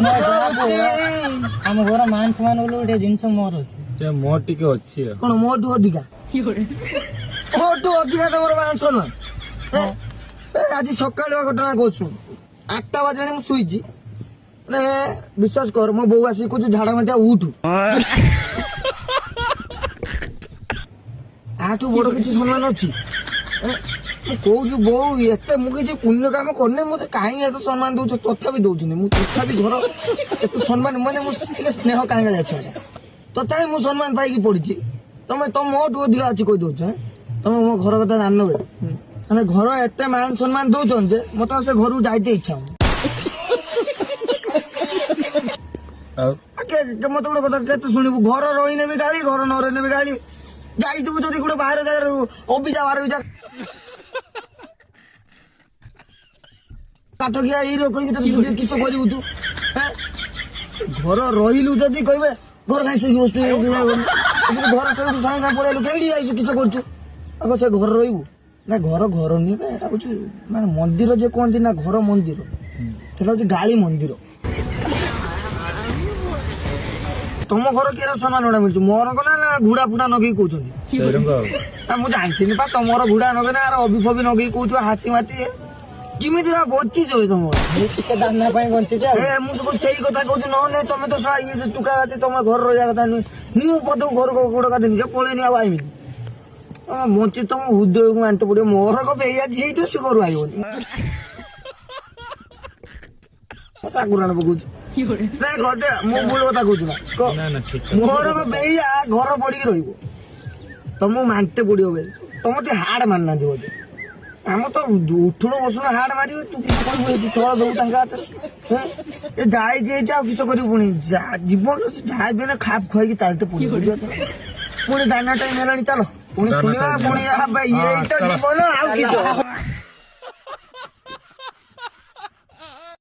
ଆମ ଘର ମାନ ସମ୍ମାନ ବୋଲି ଗୋଟେ ଜିନିଷ ମୋର ଅଛି। ମୋର ଟିକେ ଅଛି କଣ ମୋଠୁ ଅଧିକା? ମୋଠୁ ଅଧିକା ତମର ମାନ ସମ୍ମାନ? ଆଜି ସକାଳୁଆ ଘଟଣା କହୁଛୁ। 8ଟା ବାଜିଲାଣି ମୁଁ ଶୋଇଛି, ମାନେ ବିଶ୍ୱାସ କର ମୋ ବୋଉ ଆସିକି କହୁଛି ଝାଡା ମାତିଆ ଉଠୁ। ଆଠୁ ବଡ କିଛି ସମ୍ମାନ ଅଛି? ମୁଁ କହୁଛୁ ବୋଉ ଏତେ ମୁଁ କିଛି ପୁଣ୍ୟ କାମ କରିନି, ମତେ କାହିଁକି ଏତେ ସମ୍ମାନ ଦଉଛ? ତଥାପି ଦଉଛନ୍ତି, ମୁଁ ତଥାପି ଘର ଏତେ ସମ୍ମାନ, ମାନେ ମୁଁ ଟିକେ ସ୍ନେହ କାହିଁକି ଯାଉଛି, ତଥାପି ମୁଁ ସମ୍ମାନ ପାଇକି ପଡିଛି। ତମେ ମୋଠୁ ଅଧିକା ଅଛି କହିଦଉଛ। ତମେ ମୋ ଘର କଥା ଜାଣିନ ବେ, ମାନେ ଘର ଏତେ ମାନ ସମ୍ମାନ ଦଉଛନ୍ତି ଯେ ମତେ ସେ ଘରକୁ ଯାଇତେ ଇଚ୍ଛା ହଉନି। ମତେ ଗୋଟେ କଥା କେତେ ଶୁଣିବୁ? ଘର ରହିନେ ବି ଗାଳି, ଘର ନ ରହିନେ ବି ଗାଳି। ଯାଇଥିବୁ ଯଦି ଗୋଟେ ବାହାର ଜାଗାରେ ଅବିଜା ବାର ବିଜା କାଠ ଖିଆ ଏଇ କହିକି ତତେ କିସ କରିବୁ ତୁ? ଘର ରହିଲୁ ଯଦି କହିବେ ଘର କାହିଁ ଶୋଇକି ବସଛୁ, ଘର ସେଇଠୁ ସାଙ୍ଗେ ସାଙ୍ଗେ ପଳେଇଲୁ କେଇଠି ଯାଇଛୁ କିସ କରୁଛୁ? ଆଗ ସେ ଘର ରହିବୁ ନା? ଘର ଘର ନୁହେଁ, ଏଟା ହଉଛି ମାନେ ମନ୍ଦିର ଯେ କୁହନ୍ତି ନା, ଘର ମନ୍ଦିର, ସେଟା ହଉଛି ଗାଳି ମନ୍ଦିର। ତମ ଘର କିଏ ସମ୍ମାନ ଗୁଡା ମିଳୁଛି? ମୋର କନା ନା ଘୁଡା ଫୁଡା ନଗେଇକି କହୁଛନ୍ତି? ମୁଁ ଜାଣିଥିଲି ପା ତମର ଘୁଡା ନଗେଇ ନା ଅବି ଫବି ନଗେଇକି କହୁଥିବ ହାତୀ ମାତି। କେମିତି ବଞ୍ଚିଛ ତମର? ଟିକେ ଦାନା ପାଇଁ ବଞ୍ଚିଛ। ମୁଁ ସବୁ ସେଇ କଥା କହୁଛି, ନହେଲେ ତମେ ତ ଇଏ ଟୁକା ହାତୀ, ତମ ଘର ରହିବା କଥା ନୁହେଁ। ମୁଁ ପଦକୁ ଘରକୁ ଗୋଡ କାଟିନି, ସେ ପଳେଇନି ଆଉ ଆଇବିନି। ବଞ୍ଚି ତମ ହୃଦୟକୁ ମାନିତେ ପଡିବ। ମୋର କବେ ଆଜି ହେଇଥିବ ସେ ଘରୁ ଆଇବନି। ଚାକୁରାଣ ପକଉଛୁ ଘରଟେ, ମୁଁ ଭୁଲ କଥା କହୁଛୁ ନା? ମୋର ବେଇଆ ଘର ପଡିକି ରହିବ, ତମକୁ ମାନିତେ ପଡିବ ବେ। ତମ ଟିକେ ହାଡ ମାନିନାହାନ୍ତି ବୋଧେ। ଆମ ତ ଉଠୁଣ ବସୁଣ ହାଡ ମାରିବେ, ତୁ କିଛି କହିବୁ ଏଠି ଥଳ ଦବୁ ତାଙ୍କ ହାତରେ। ଯାଇଛି ହେଇଛି ଆଉ କିସ କରିବୁ? ପୁଣି ଜୀବନ ଯାହା ବି ହେଲେ ଖାପ ଖୁଆଇକି ଚାଲିତେ ପଡିବ। ପୁଣି ଦାନା ଟାଇମ ହେଲାଣି, ଚାଲ ପୁଣି ଶୁଣିବା। ପୁଣି ଏଇ ତ ଜୀବନ, ଆଉ କିସ?